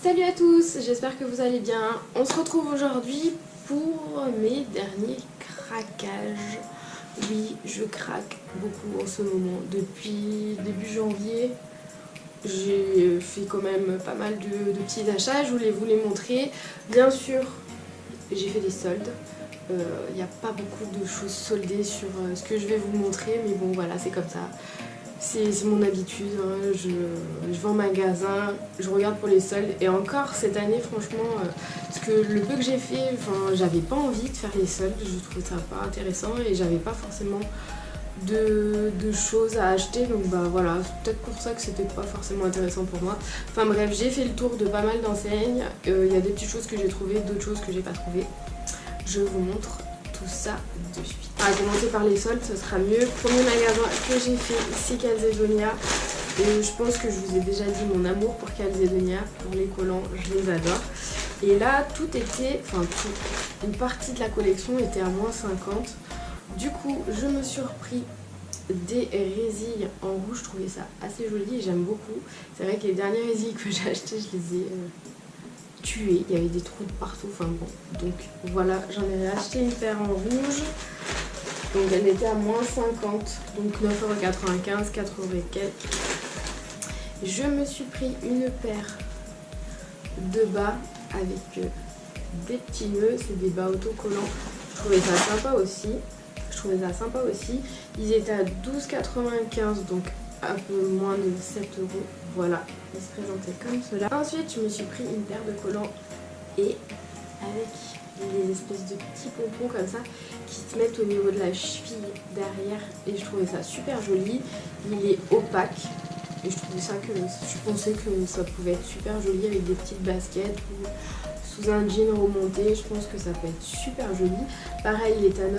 Salut à tous, j'espère que vous allez bien. On se retrouve aujourd'hui pour mes derniers craquages. Oui, je craque beaucoup en ce moment. Depuis début janvier, j'ai fait quand même pas mal de petits achats. Je voulais vous les montrer. Bien sûr, j'ai fait des soldes. Il n'y a pas beaucoup de choses soldées sur ce que je vais vous montrer, mais bon voilà, c'est comme ça. C'est mon habitude, hein. Je vais en magasin, je regarde pour les soldes et encore cette année franchement, parce que le peu que j'ai fait, j'avais pas envie de faire les soldes, je trouvais ça pas intéressant et j'avais pas forcément de choses à acheter, donc bah voilà, c'est peut-être pour ça que c'était pas forcément intéressant pour moi. Enfin bref, j'ai fait le tour de pas mal d'enseignes, il y a des petites choses que j'ai trouvées, d'autres choses que j'ai pas trouvées. Je vous montre tout ça de suite. On va commencer par les soldes, ce sera mieux. Premier magasin que j'ai fait, c'est Calzedonia. Et je pense que je vous ai déjà dit mon amour pour Calzedonia, pour les collants, je les adore. Et là, tout était, une partie de la collection était à moins 50. Du coup, je me suis repris des résilles en rouge, je trouvais ça assez joli et j'aime beaucoup. C'est vrai que les dernières résilles que j'ai achetées, je les ai tuées, il y avait des trous de partout, enfin bon. Donc voilà, j'en ai acheté une paire en rouge. Donc elle était à moins 50, donc 9,95€, 4€ et quelques. Je me suis pris une paire de bas avec des petits nœuds, c'est des bas autocollants. Je trouvais ça sympa aussi. Ils étaient à 12,95€, donc un peu moins de 7€. Voilà, ils se présentaient comme cela. Ensuite, je me suis pris une paire de collants et avec des espèces de petits pompons comme ça qui se mettent au niveau de la cheville derrière et je trouvais ça super joli. Il est opaque et je pensais que ça pouvait être super joli avec des petites baskets ou sous un jean remonté. Je pense que ça peut être super joli. Pareil, il était à 9,95€,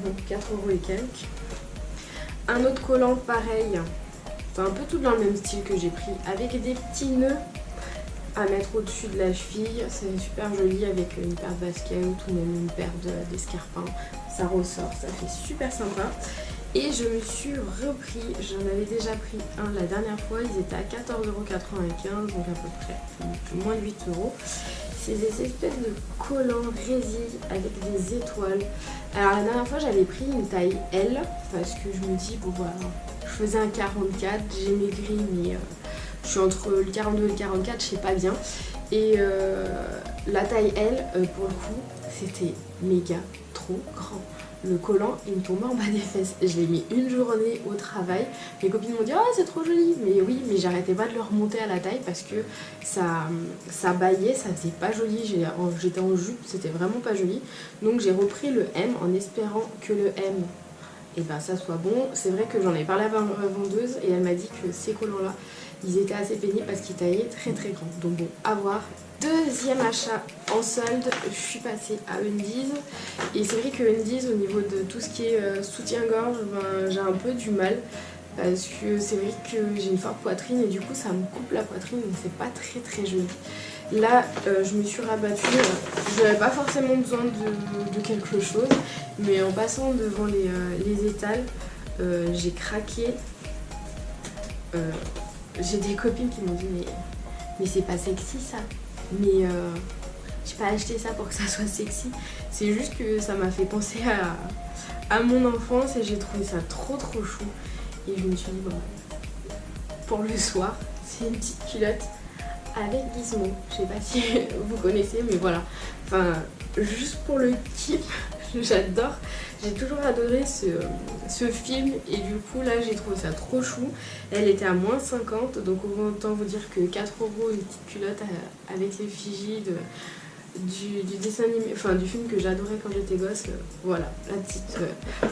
donc 4€ et quelques. Un autre collant pareil, un peu tout dans le même style que j'ai pris, avec des petits nœuds à mettre au-dessus de la cheville. C'est super joli avec une paire de baskets ou même une paire d'escarpins. Ça ressort, ça fait super sympa. Et je me suis repris, j'en avais déjà pris un la dernière fois, ils étaient à 14,95€, donc à peu près moins de 8€. C'est des espèces de collants résilles avec des étoiles. Alors la dernière fois j'avais pris une taille L parce que je me dis bon voilà, je faisais un 44, j'ai maigri mais je suis entre le 42 et le 44, je sais pas bien. Et la taille L pour le coup c'était méga trop grand. Le collant il me tombait en bas des fesses. Je l'ai mis une journée au travail. Mes copines m'ont dit oh c'est trop joli. Mais oui, mais j'arrêtais pas de le remonter à la taille parce que ça baillait, ça faisait pas joli. J'étais en jupe, c'était vraiment pas joli. Donc j'ai repris le M en espérant que le M ça soit bon. C'est vrai que j'en ai parlé à la vendeuse et elle m'a dit que ces collants là ils étaient assez pénibles parce qu'ils taillaient très très grand. Donc bon, à voir. Deuxième achat en solde, je suis passée à Undies. Et c'est vrai que Undies, au niveau de tout ce qui est soutien-gorge, j'ai un peu du mal. Parce que c'est vrai que j'ai une forte poitrine et du coup ça me coupe la poitrine, donc c'est pas très très joli. Là, je me suis rabattue, je n'avais pas forcément besoin de quelque chose, mais en passant devant les étals, j'ai craqué. J'ai des copines qui m'ont dit mais c'est pas sexy ça. Mais j'ai pas acheté ça pour que ça soit sexy. C'est juste que ça m'a fait penser à mon enfance et j'ai trouvé ça trop chou. Et je me suis dit bon, pour le soir, c'est une petite culotte avec Gizmo. Je sais pas si vous connaissez, mais voilà. Juste pour le kiff, j'adore. J'ai toujours adoré ce film et du coup là j'ai trouvé ça trop chou. Elle était à moins 50, donc autant vous dire que 4€ une petite culotte avec l'effigie du dessin animé, du film que j'adorais quand j'étais gosse. Voilà,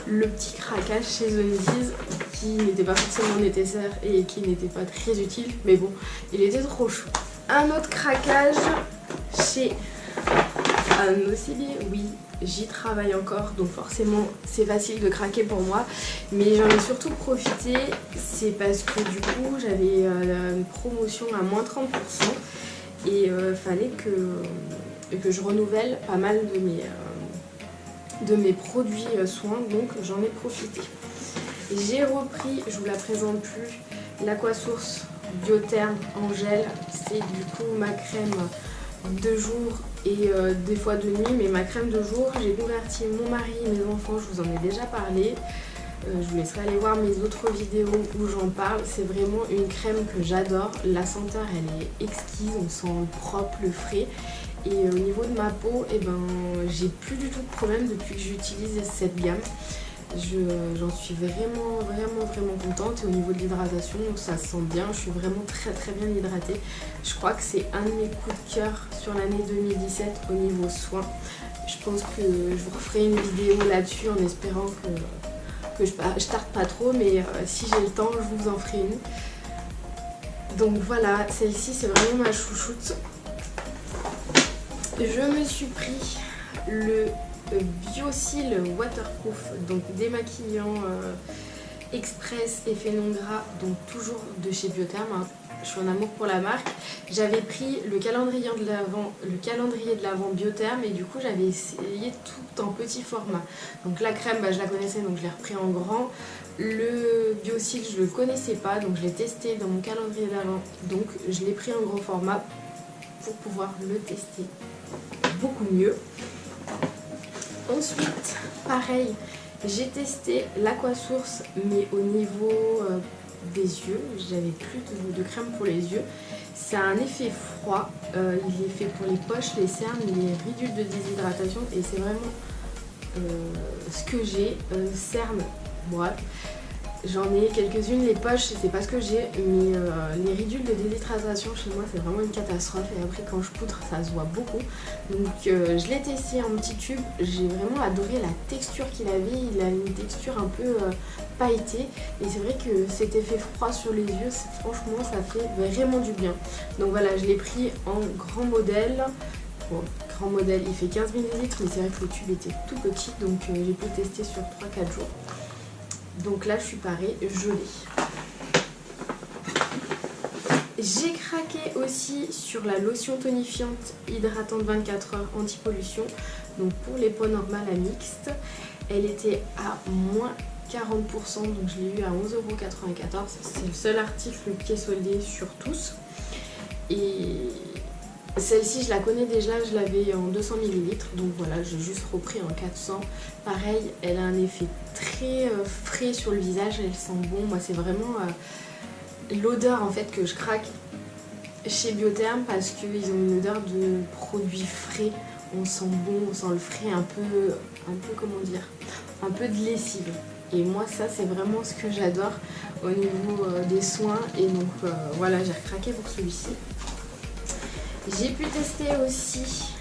le petit craquage chez Undies qui n'était pas forcément nécessaire et qui n'était pas très utile, mais bon, il était trop chou. Un autre craquage chez Nocibé, oui, j'y travaille encore, donc forcément c'est facile de craquer pour moi, mais j'en ai surtout profité, c'est parce que du coup j'avais une promotion à moins 30% et fallait que je renouvelle pas mal de mes produits soins, donc j'en ai profité. J'ai repris, je vous la présente plus, l'Aquasource Biotherm en gel. C'est du coup ma crème de jour et des fois de nuit, mais ma crème de jour, j'ai converti mon mari et mes enfants, je vous en ai déjà parlé. Je vous laisserai aller voir mes autres vidéos où j'en parle. C'est vraiment une crème que j'adore. La senteur, elle est exquise, on sent le propre, le frais. Et au niveau de ma peau, eh ben, j'ai plus du tout de problème depuis que j'utilise cette gamme. J'en suis vraiment contente. Et au niveau de l'hydratation, ça se sent bien. Je suis vraiment très bien hydratée. Je crois que c'est un de mes coups de cœur sur l'année 2017 au niveau soins. Je pense que je vous referai une vidéo là-dessus en espérant que je tarde pas trop, mais si j'ai le temps, je vous en ferai une. Donc voilà, celle-ci c'est vraiment ma chouchoute. Je me suis pris le Biosil Waterproof, donc démaquillant express effet non gras, donc toujours de chez Biotherm, hein. Je suis en amour pour la marque. J'avais pris le calendrier de l'Avent Biotherm et du coup j'avais essayé tout en petit format. Donc la crème, je la connaissais, donc je l'ai repris en grand. Le Biosil, je le connaissais pas, donc je l'ai testé dans mon calendrier d'Avent. Donc je l'ai pris en grand format pour pouvoir le tester beaucoup mieux. Ensuite, pareil, j'ai testé l'Aquasource, mais au niveau des yeux, j'avais plus de crème pour les yeux. C'est un effet froid, il est fait pour les poches, les cernes, les ridules de déshydratation et c'est vraiment ce que j'ai. Cernes, bref, j'en ai quelques-unes, les poches c'est pas ce que j'ai, mais les ridules de déshydratation chez moi c'est vraiment une catastrophe et après quand je poudre ça se voit beaucoup. Donc je l'ai testé en petit tube, j'ai vraiment adoré la texture qu'il avait, il a une texture un peu pailletée et c'est vrai que cet effet froid sur les yeux, franchement ça fait vraiment du bien. Donc voilà, je l'ai pris en grand modèle. Bon, grand modèle il fait 15 ml mais c'est vrai que le tube était tout petit, donc j'ai pu le tester sur 3-4 jours. Donc là je suis parée, je l'ai. J'ai craqué aussi sur la lotion tonifiante hydratante 24 heures anti-pollution. Donc pour les peaux normales à mixte, elle était à moins 40%, donc je l'ai eu à 11,94 €. C'est le seul article qui est soldé sur tous. Et celle-ci je la connais déjà, je l'avais en 200 ml, donc voilà, j'ai juste repris en 400. Pareil, elle a un effet très frais sur le visage, elle sent bon. Moi c'est vraiment l'odeur en fait que je craque chez Biotherm parce qu'ils ont une odeur de produits frais. On sent bon, on sent le frais, un peu comment dire, un peu de lessive. Et moi ça c'est vraiment ce que j'adore au niveau des soins. Et donc voilà, j'ai recraqué pour celui-ci. J'ai pu tester aussi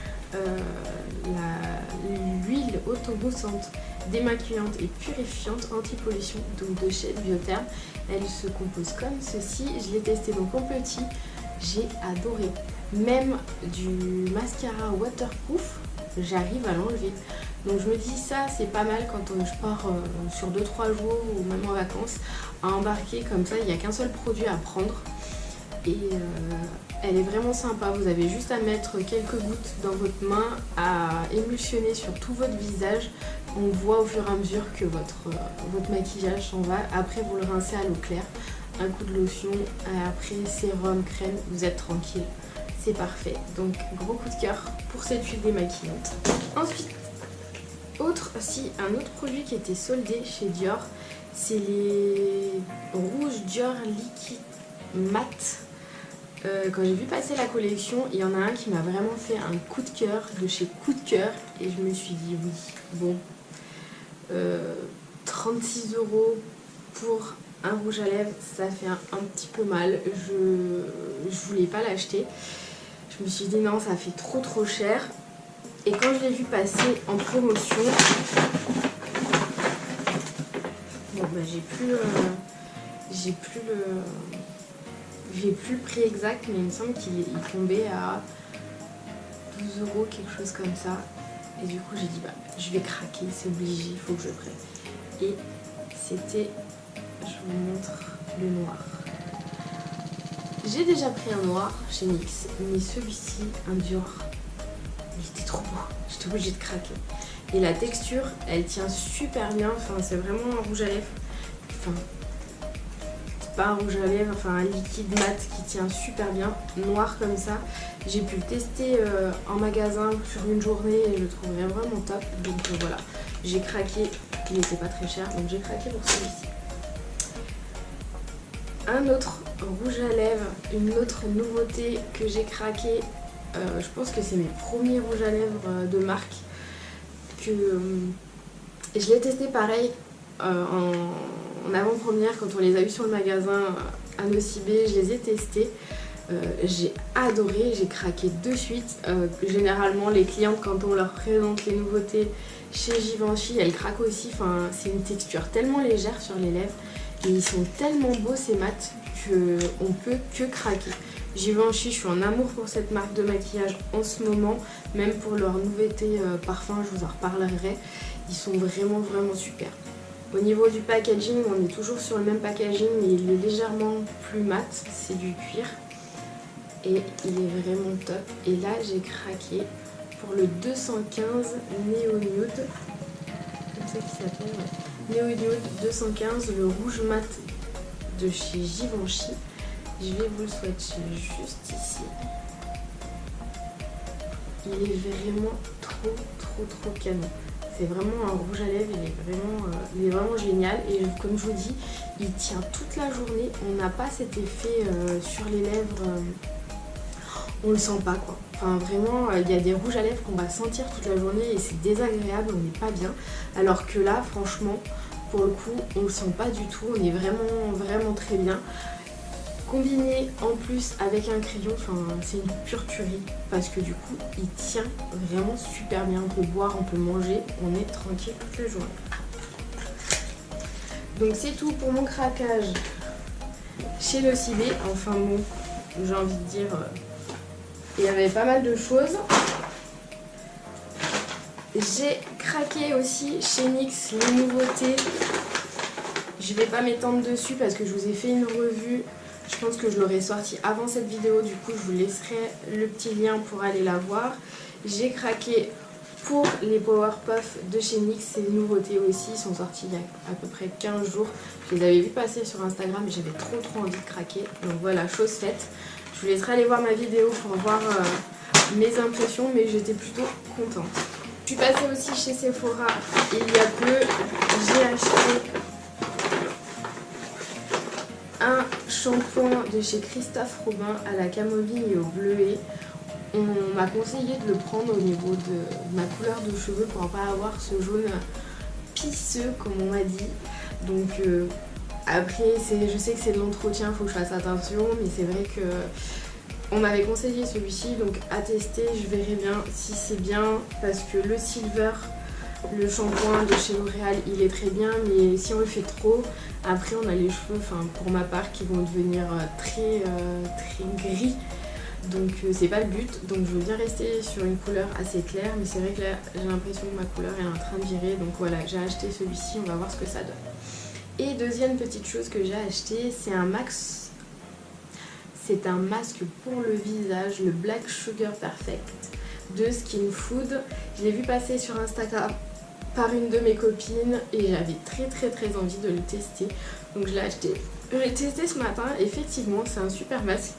l'huile auto-moussante, démaquillante et purifiante anti-pollution, donc de chez Biotherm. Elle se compose comme ceci. Je l'ai testé donc en petit, j'ai adoré. Même du mascara waterproof, j'arrive à l'enlever. Donc je me dis ça c'est pas mal quand je pars sur 2-3 jours ou même en vacances à embarquer comme ça, il n'y a qu'un seul produit à prendre. Et elle est vraiment sympa, vous avez juste à mettre quelques gouttes dans votre main, à émulsionner sur tout votre visage. On voit au fur et à mesure que votre maquillage s'en va. Après vous le rincez à l'eau claire, un coup de lotion, après sérum, crème, vous êtes tranquille, c'est parfait. Donc gros coup de cœur pour cette huile démaquillante. Ensuite, un autre produit qui était soldé chez Dior, c'est les rouges Dior Liquid Matte. Quand j'ai vu passer la collection, il y en a un qui m'a vraiment fait un coup de cœur de chez Coup de Cœur et je me suis dit oui, bon, 36 € pour un rouge à lèvres, ça fait un petit peu mal. Je voulais pas l'acheter, je me suis dit non, ça fait trop cher. Et quand je l'ai vu passer en promotion, bon j'ai plus le prix exact, mais il me semble qu'il tombait à 12 € quelque chose comme ça. Et du coup j'ai dit je vais craquer, c'est obligé, il faut que je prenne. Et c'était, je vous montre le noir. J'ai déjà pris un noir chez NYX, mais celui-ci, un Dior, il était trop beau, j'étais obligée de craquer. Et la texture, elle tient super bien, enfin c'est vraiment un rouge à lèvres. Enfin, pas un rouge à lèvres, enfin un liquide mat qui tient super bien, noir comme ça. J'ai pu le tester en magasin sur une journée et je le trouvais vraiment top. Donc voilà, j'ai craqué, il n'était pas très cher, donc j'ai craqué pour celui-ci. Un autre rouge à lèvres, une autre nouveauté que j'ai craqué, je pense que c'est mes premiers rouges à lèvres de marque. Je l'ai testé pareil en avant-première quand on les a eu sur le magasin à Nocibé, je les ai testés. J'ai adoré, j'ai craqué de suite. Généralement les clientes quand on leur présente les nouveautés chez Givenchy, elles craquent aussi. Enfin, c'est une texture tellement légère sur les lèvres et ils sont tellement beaux ces mats qu'on peut que craquer. Givenchy, je suis en amour pour cette marque de maquillage en ce moment, même pour leur nouveauté parfum, je vous en reparlerai. Ils sont vraiment super. Au niveau du packaging, on est toujours sur le même packaging mais il est légèrement plus mat, c'est du cuir. Et il est vraiment top. Et là j'ai craqué pour le 215 Neo Nude. Comme ça qu'il s'appelle, ouais. Neo Nude 215, le rouge mat de chez Givenchy. Je vais vous le swatcher juste ici. Il est vraiment trop canon. C'est vraiment un rouge à lèvres, il est vraiment génial et comme je vous dis, il tient toute la journée. On n'a pas cet effet sur les lèvres, on le sent pas quoi. Enfin vraiment, il y a des rouges à lèvres qu'on va sentir toute la journée et c'est désagréable, on n'est pas bien. Alors que là, franchement, pour le coup, on le sent pas du tout, on est vraiment très bien. Combiné en plus avec un crayon, enfin, c'est une pure tuerie parce que du coup il tient vraiment super bien. On peut boire, on peut manger, on est tranquille toute la journée. Donc c'est tout pour mon craquage chez Nocibé. Enfin bon, j'ai envie de dire, il y avait pas mal de choses. J'ai craqué aussi chez NYX les nouveautés. Je vais pas m'étendre dessus parce que je vous ai fait une revue. Je pense que je l'aurais sorti avant cette vidéo, du coup je vous laisserai le petit lien pour aller la voir. J'ai craqué pour les Powerpuff de chez NYX, c'est des nouveautés aussi, ils sont sortis il y a à peu près 15 jours. Je les avais vus passer sur Instagram et j'avais trop envie de craquer, donc voilà, chose faite. Je vous laisserai aller voir ma vidéo pour voir mes impressions, mais j'étais plutôt contente. Je suis passée aussi chez Sephora il y a peu, j'ai acheté un shampoing de chez Christophe Robin à la camomille et au bleuet. On m'a conseillé de le prendre au niveau de ma couleur de cheveux pour ne pas avoir ce jaune pisseux comme on m'a dit. Donc après je sais que c'est de l'entretien, il faut que je fasse attention, mais c'est vrai que on m'avait conseillé celui-ci, donc à tester, je verrai bien si c'est bien parce que le Silver, le shampoing de chez L'Oréal, il est très bien, mais si on le fait trop, après on a les cheveux, enfin pour ma part, qui vont devenir très gris. Donc c'est pas le but, donc je veux bien rester sur une couleur assez claire, mais c'est vrai que là j'ai l'impression que ma couleur est en train de virer, donc voilà, j'ai acheté celui-ci, on va voir ce que ça donne. Et deuxième petite chose que j'ai acheté, c'est un masque pour le visage, le Black Sugar Perfect de Skin Food. Je l'ai vu passer sur Instagram par une de mes copines et j'avais très envie de le tester, donc je l'ai acheté. Je l'ai testé ce matin, effectivement c'est un super masque.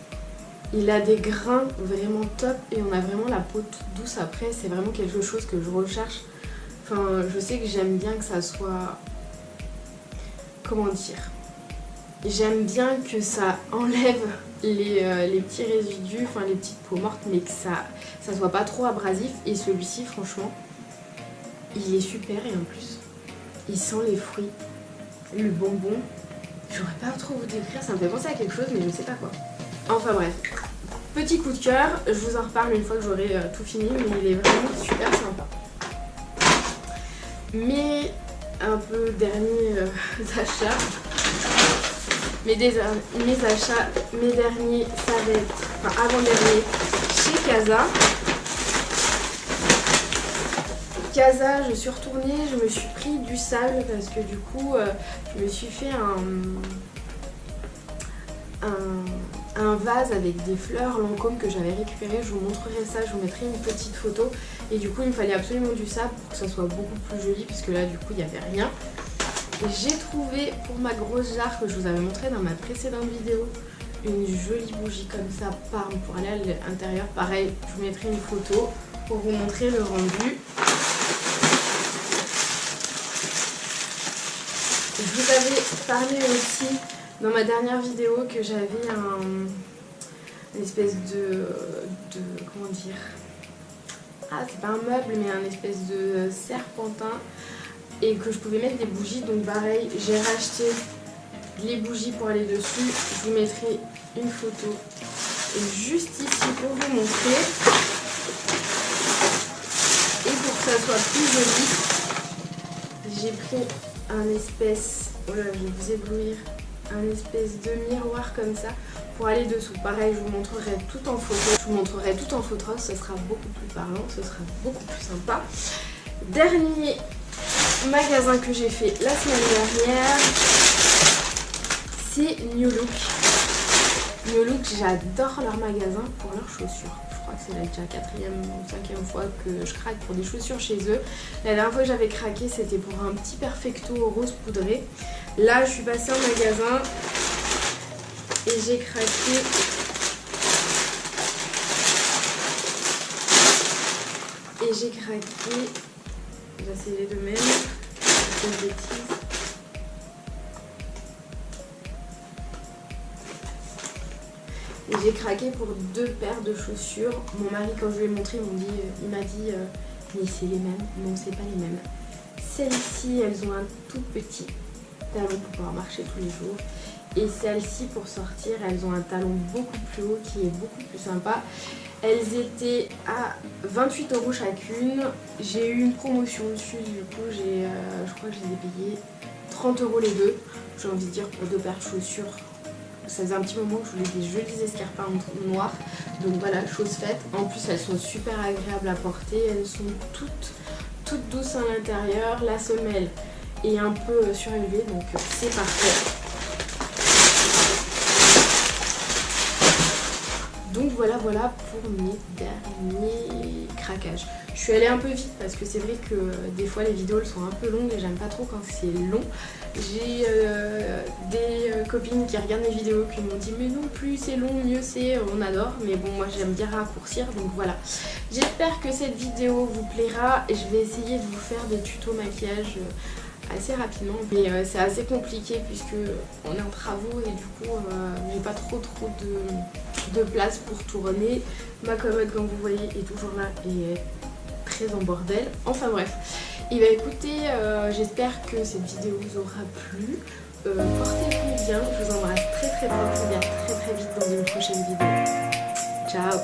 Il a des grains vraiment top et on a vraiment la peau toute douce après, c'est vraiment quelque chose que je recherche. Enfin, je sais que j'aime bien que ça soit... Comment dire? J'aime bien que ça enlève les petits résidus, enfin les petites peaux mortes, mais que ça soit pas trop abrasif. Et celui-ci, franchement, il est super et en plus, il sent les fruits, le bonbon. J'aurais pas trop vous décrire, ça me fait penser à quelque chose, mais je sais pas quoi. Enfin bref, petit coup de cœur, je vous en reparle une fois que j'aurai tout fini, mais il est vraiment super sympa. Mais un peu derniers achats, mes achats, mes derniers, ça va être, enfin avant-dernier, chez Casa. Casa, je suis retournée, je me suis pris du sable parce que du coup, je me suis fait un vase avec des fleurs Lancôme que j'avais récupéré. Je vous montrerai ça, je vous mettrai une petite photo. Et du coup, il me fallait absolument du sable pour que ça soit beaucoup plus joli, puisque là, du coup, il n'y avait rien. J'ai trouvé pour ma grosse jarre que je vous avais montré dans ma précédente vidéo une jolie bougie comme ça, Parme, pour aller à l'intérieur. Pareil, je vous mettrai une photo pour vous montrer le rendu. Je vous avais parlé aussi dans ma dernière vidéo que j'avais une espèce de comment dire, ah c'est pas un meuble mais un espèce de serpentin et que je pouvais mettre des bougies. Donc pareil, j'ai racheté les bougies pour aller dessus. Je vous mettrai une photo juste ici pour vous montrer. Et pour que ça soit plus joli, j'ai pris un espèce, oh là, je vais vous éblouir, un espèce de miroir comme ça pour aller dessous. Pareil, je vous montrerai tout en photo. Je vous montrerai tout en photo, ce sera beaucoup plus parlant, ce sera beaucoup plus sympa. Dernier magasin que j'ai fait la semaine dernière, c'est New Look. New Look, j'adore leur magasin pour leurs chaussures. Je crois que c'est la déjà 4e ou 5e fois que je craque pour des chaussures chez eux. La dernière fois que j'avais craqué, c'était pour un petit perfecto rose poudré. Là, je suis passée en magasin et j'ai craqué j'ai essayé de même, c'est une bêtise. Et j'ai craqué pour 2 paires de chaussures. Mon mari, quand je lui ai montré, il m'a dit mais c'est les mêmes. Non, c'est pas les mêmes. Celles-ci, elles ont un tout petit talon pour pouvoir marcher tous les jours. Et celles-ci, pour sortir, elles ont un talon beaucoup plus haut qui est beaucoup plus sympa. Elles étaient à 28 € chacune. J'ai eu une promotion dessus, du coup, je crois que je les ai payées 30 € les deux. J'ai envie de dire pour 2 paires de chaussures. Ça faisait un petit moment que je voulais des jolis escarpins noirs. Donc voilà, chose faite. En plus, elles sont super agréables à porter. Elles sont toutes douces à l'intérieur. La semelle est un peu surélevée, donc c'est parfait. Donc voilà pour mes derniers craquages. Je suis allée un peu vite parce que c'est vrai que des fois les vidéos elles sont un peu longues et j'aime pas trop quand c'est long. J'ai des copines qui regardent mes vidéos qui m'ont dit mais non plus c'est long, mieux c'est, on adore. Mais bon, moi j'aime bien raccourcir, donc voilà. J'espère que cette vidéo vous plaira et je vais essayer de vous faire des tutos maquillage assez rapidement, mais c'est assez compliqué puisque on est en travaux et du coup j'ai pas trop de place pour tourner. Ma commode, comme vous voyez, est toujours là et est très en bordel. Enfin bref, et bah écoutez, j'espère que cette vidéo vous aura plu. Portez-vous bien, je vous embrasse très fort, je vous dis à très vite dans une prochaine vidéo. Ciao.